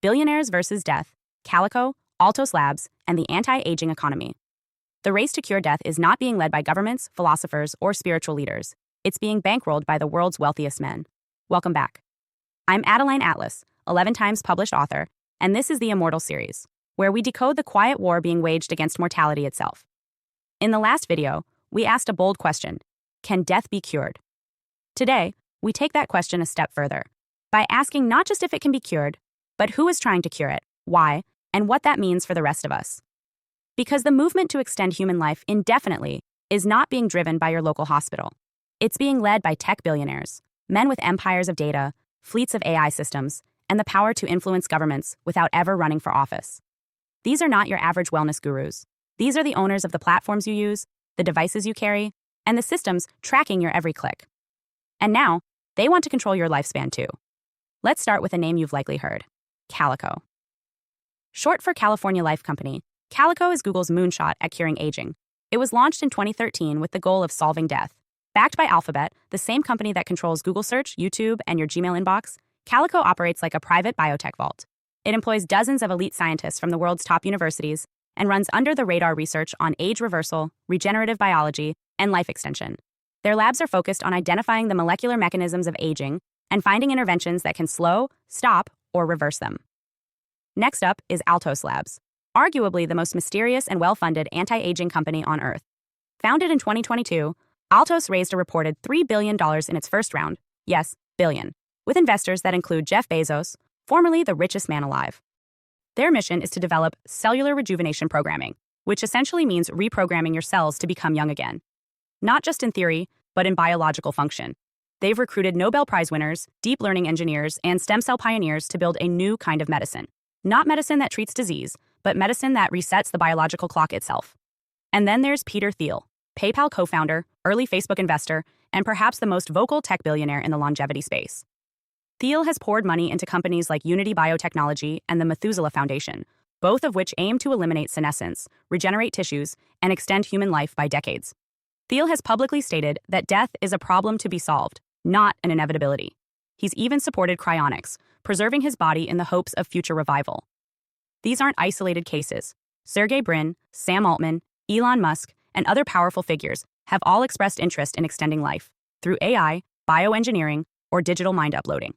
Billionaires versus Death, Calico, Altos Labs, and the Anti-Aging Economy. The race to cure death is not being led by governments, philosophers, or spiritual leaders. It's being bankrolled by the world's wealthiest men. Welcome back. I'm Adeline Atlas, 11 times published author, and this is the Immortal series, where we decode the quiet war being waged against mortality itself. In the last video, we asked a bold question: can death be cured? Today, we take that question a step further by asking not just if it can be cured, but who is trying to cure it, why, and what that means for the rest of us. Because the movement to extend human life indefinitely is not being driven by your local hospital. It's being led by tech billionaires, men with empires of data, fleets of AI systems, and the power to influence governments without ever running for office. These are not your average wellness gurus. These are the owners of the platforms you use, the devices you carry, and the systems tracking your every click. And now, they want to control your lifespan too. Let's start with a name you've likely heard: Calico. Short for California Life Company, Calico is Google's moonshot at curing aging. It was launched in 2013 with the goal of solving death. Backed by Alphabet, the same company that controls Google Search, YouTube, and your Gmail inbox, Calico operates like a private biotech vault. It employs dozens of elite scientists from the world's top universities and runs under-the-radar research on age reversal, regenerative biology, and life extension. Their labs are focused on identifying the molecular mechanisms of aging and finding interventions that can slow, stop, or reverse them. Next up is Altos Labs, arguably the most mysterious and well-funded anti-aging company on Earth. Founded in 2022, Altos raised a reported $3 billion in its first round, yes, billion, with investors that include Jeff Bezos, formerly the richest man alive. Their mission is to develop cellular rejuvenation programming, which essentially means reprogramming your cells to become young again. Not just in theory, but in biological function. They've recruited Nobel Prize winners, deep learning engineers, and stem cell pioneers to build a new kind of medicine. Not medicine that treats disease, but medicine that resets the biological clock itself. And then there's Peter Thiel, PayPal co-founder, early Facebook investor, and perhaps the most vocal tech billionaire in the longevity space. Thiel has poured money into companies like Unity Biotechnology and the Methuselah Foundation, both of which aim to eliminate senescence, regenerate tissues, and extend human life by decades. Thiel has publicly stated that death is a problem to be solved, not an inevitability. He's even supported cryonics, preserving his body in the hopes of future revival. These aren't isolated cases. Sergey Brin, Sam Altman, Elon Musk, and other powerful figures have all expressed interest in extending life through AI, bioengineering, or digital mind uploading.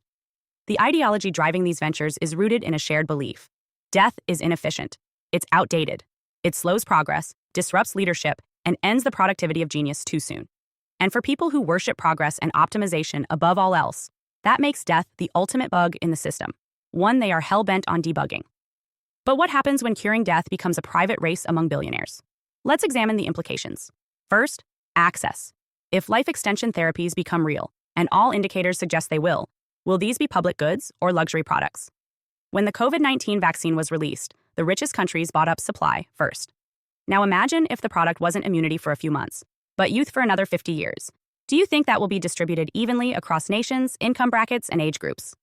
The ideology driving these ventures is rooted in a shared belief. Death is inefficient. It's outdated. It slows progress, disrupts leadership, and ends the productivity of genius too soon. And for people who worship progress and optimization above all else, that makes death the ultimate bug in the system, one they are hell-bent on debugging. But what happens when curing death becomes a private race among billionaires? Let's examine the implications. First, access. If life extension therapies become real, and all indicators suggest they will these be public goods or luxury products? When the COVID-19 vaccine was released, the richest countries bought up supply first. Now imagine if the product wasn't immunity for a few months, but youth for another 50 years. Do you think that will be distributed evenly across nations, income brackets, and age groups?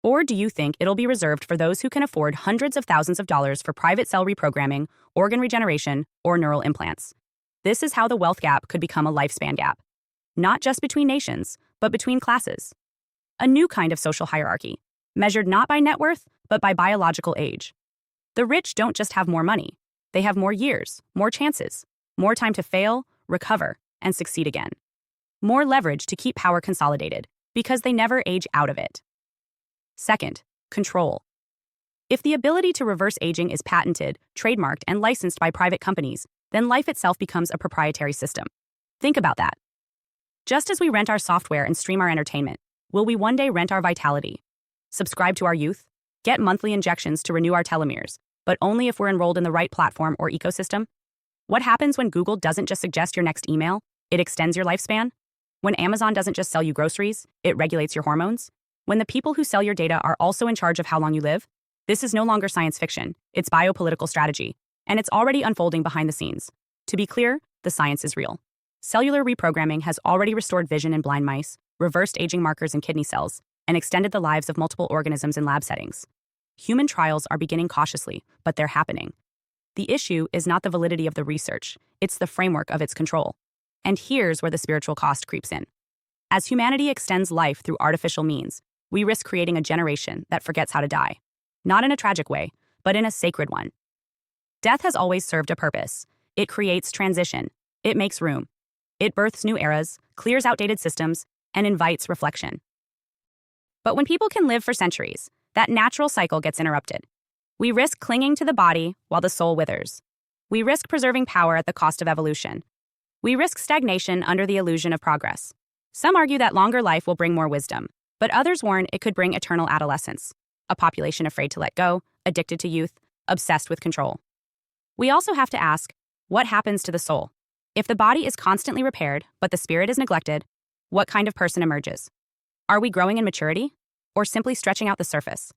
Or do you think it'll be reserved for those who can afford hundreds of thousands of dollars for private cell reprogramming, organ regeneration, or neural implants? This is how the wealth gap could become a lifespan gap. Not just between nations, but between classes. A new kind of social hierarchy, measured not by net worth, but by biological age. The rich don't just have more money. They have more years, more chances, more time to fail, recover, and succeed again. More leverage to keep power consolidated, because they never age out of it. Second, control. If the ability to reverse aging is patented, trademarked, and licensed by private companies, then life itself becomes a proprietary system. Think about that. Just as we rent our software and stream our entertainment, will we one day rent our vitality? Subscribe to our youth? Get monthly injections to renew our telomeres, but only if we're enrolled in the right platform or ecosystem? What happens when Google doesn't just suggest your next email, it extends your lifespan? When Amazon doesn't just sell you groceries, it regulates your hormones? When the people who sell your data are also in charge of how long you live? This is no longer science fiction, it's biopolitical strategy, and it's already unfolding behind the scenes. To be clear, the science is real. Cellular reprogramming has already restored vision in blind mice, reversed aging markers in kidney cells, and extended the lives of multiple organisms in lab settings. Human trials are beginning cautiously, but they're happening. The issue is not the validity of the research, it's the framework of its control. And here's where the spiritual cost creeps in. As humanity extends life through artificial means, we risk creating a generation that forgets how to die. not in a tragic way, but in a sacred one. Death has always served a purpose. It creates transition. It makes room. It births new eras, clears outdated systems, and invites reflection. But when people can live for centuries, that natural cycle gets interrupted. We risk clinging to the body while the soul withers. We risk preserving power at the cost of evolution. We risk stagnation under the illusion of progress. Some argue that longer life will bring more wisdom, but others warn it could bring eternal adolescence, a population afraid to let go, addicted to youth, obsessed with control. We also have to ask, what happens to the soul? If the body is constantly repaired, but the spirit is neglected, what kind of person emerges? Are we growing in maturity? Or simply stretching out the surface?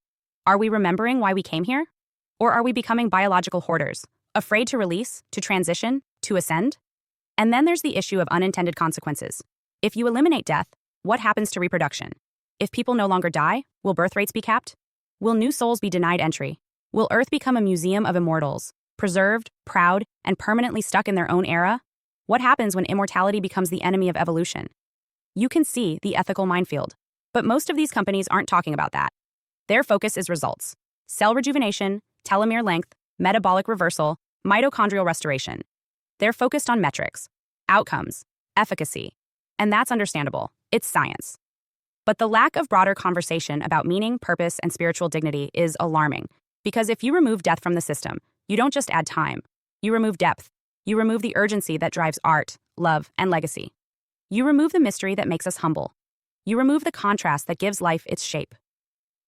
Are we remembering why we came here? Or are we becoming biological hoarders, afraid to release, to transition, to ascend? And then there's the issue of unintended consequences. If you eliminate death, what happens to reproduction? If people no longer die, will birth rates be capped? Will new souls be denied entry? Will Earth become a museum of immortals, preserved, proud, and permanently stuck in their own era? What happens when immortality becomes the enemy of evolution? You can see the ethical minefield. But most of these companies aren't talking about that. Their focus is results: cell rejuvenation, telomere length, metabolic reversal, mitochondrial restoration. They're focused on metrics, outcomes, efficacy. And that's understandable. It's science. But the lack of broader conversation about meaning, purpose, and spiritual dignity is alarming. Because if you remove death from the system, you don't just add time. You remove depth. You remove the urgency that drives art, love, and legacy. You remove the mystery that makes us humble. You remove the contrast that gives life its shape.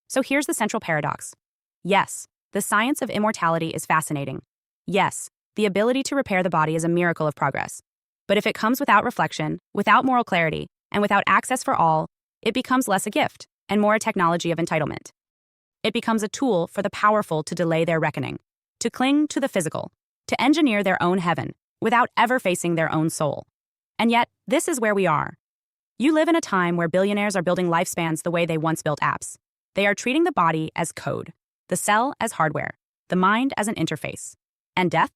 So here's the central paradox. Yes, the science of immortality is fascinating. Yes, the ability to repair the body is a miracle of progress. But if it comes without reflection, without moral clarity, and without access for all, it becomes less a gift and more a technology of entitlement. It becomes a tool for the powerful to delay their reckoning, to cling to the physical, to engineer their own heaven without ever facing their own soul. And yet, this is where we are. You live in a time where billionaires are building lifespans the way they once built apps. They are treating the body as code, the cell as hardware, the mind as an interface, and death,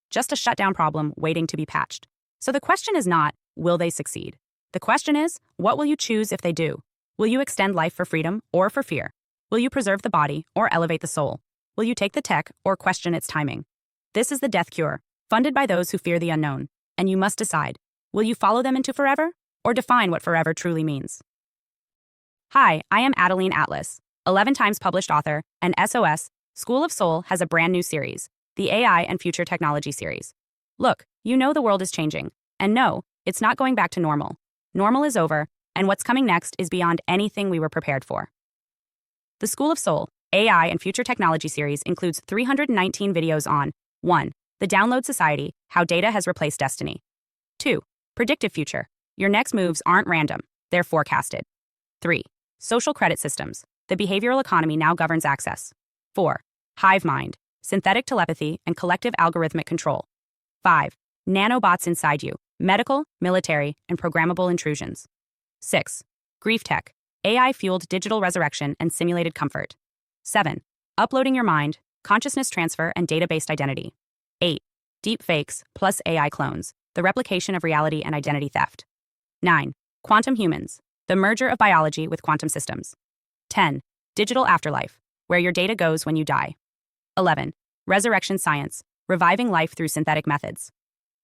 just a shutdown problem waiting to be patched. So the question is not, will they succeed? The question is, what will you choose if they do? Will you extend life for freedom or for fear? Will you preserve the body or elevate the soul? Will you take the tech or question its timing? This is the death cure, funded by those who fear the unknown, and you must decide, will you follow them into forever? Or define what forever truly means. Hi, I am Adeline Atlas, 11 times published author, and SOS, School of Soul has a brand new series, the AI and Future Technology series. Look, you know the world is changing, and no, it's not going back to normal. Normal is over, and what's coming next is beyond anything we were prepared for. The School of Soul, AI and Future Technology series includes 319 videos on 1. The Download Society, How Data Has Replaced Destiny. 2. Predictive Future. Your next moves aren't random, they're forecasted. 3. Social credit systems. The behavioral economy now governs access. 4. Hive mind. Synthetic telepathy and collective algorithmic control. 5. Nanobots inside you. Medical, military, and programmable intrusions. 6. Grief tech. AI-fueled digital resurrection and simulated comfort. 7. Uploading your mind, consciousness transfer, and data-based identity. 8. Deep fakes plus AI clones. The replication of reality and identity theft. 9. Quantum humans, the merger of biology with quantum systems. 10. Digital afterlife, where your data goes when you die. 11. Resurrection science, reviving life through synthetic methods.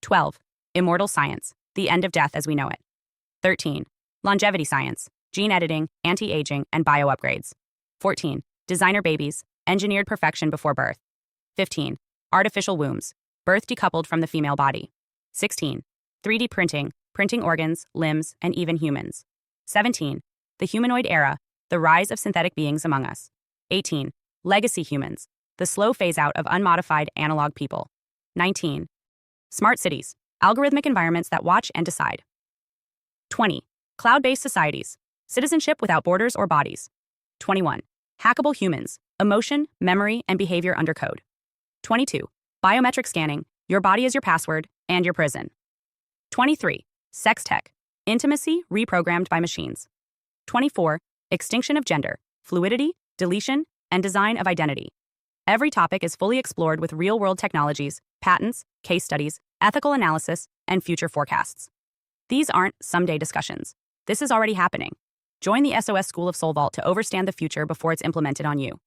12. Immortal science, the end of death as we know it. 13. Longevity science, gene editing, anti-aging, and bio-upgrades. 14. Designer babies, engineered perfection before birth. 15. Artificial wombs, birth decoupled from the female body. 16. 3D printing, printing organs, limbs, and even humans. 17. The humanoid era, the rise of synthetic beings among us. 18. Legacy humans, the slow phase-out of unmodified analog people. 19. Smart cities, algorithmic environments that watch and decide. 20. Cloud-based societies, citizenship without borders or bodies. 21. Hackable humans, emotion, memory, and behavior under code. 22. Biometric scanning, your body is your password and your prison. 23. Sex tech, intimacy reprogrammed by machines. 24. Extinction of gender, fluidity, deletion, and design of identity. Every topic is fully explored with real-world technologies, patents, case studies, ethical analysis, and future forecasts. These aren't someday discussions. This is already happening. Join the SOS School of Soul Vault to overstand the future before it's implemented on you.